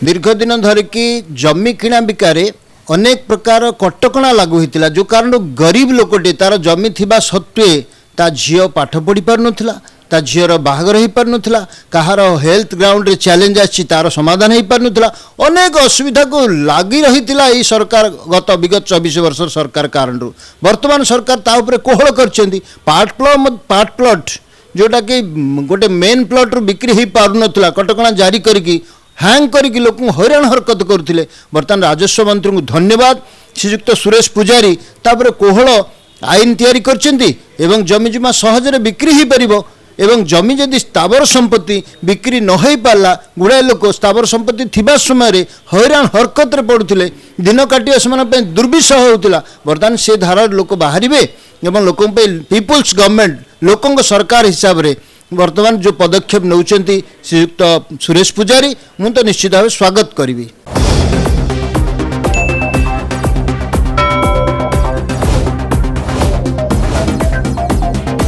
दीर्घ दिन धरिकी जमी किणा बिकारे अनेक प्रकार कटकणा लागू होता जो कारण गरीब लोकटे तार जमी थिबा सत्वे ता झील पाठ पढ़ी पार नाला ता झीर बाहागर हो पार नाला कहार हेल्थ ग्राउंड रे चैलेंज आछि तार समाधान हो पार नाला अनेक असुविधा को लगी रही सरकार गत विगत 24 वर्ष सरकार कारण वर्तमान सरकार ता उपरे कोहल करछन्ती पार्ट प्लॉट जोटा कि गोटे मेन प्लॉट रू बिक्री हो पार नाला कटकणा जारी करके हैंग करके लोक हैरान हरकत करुले। बर्तमान राजस्व मंत्री को धन्यवाद श्रीजुक्त सुरेश पूजारी तापर कोहल आईन तैयारी करछन्ती एवं जमी जुमा सहजरे बिक्री हो पारिबो एवं जमी जदि स्थावर संपत्ति बिक्री न हो पारा गुड़ाए लोक स्थावर संपत्ति थिबा समय हैरान हरकत पड़ुले दिन काटिया से दुर्विषह होता। बर्तमान से धारा लोक बाहर एवं लोक पीपुल्स गवर्नमेंट लोकों सरकार हिसाब से वर्तमान जो पदक्षेप नौचंती श्रीयुक्त सुरेश पूजारी मु तो निश्चित भाव स्वागत करी।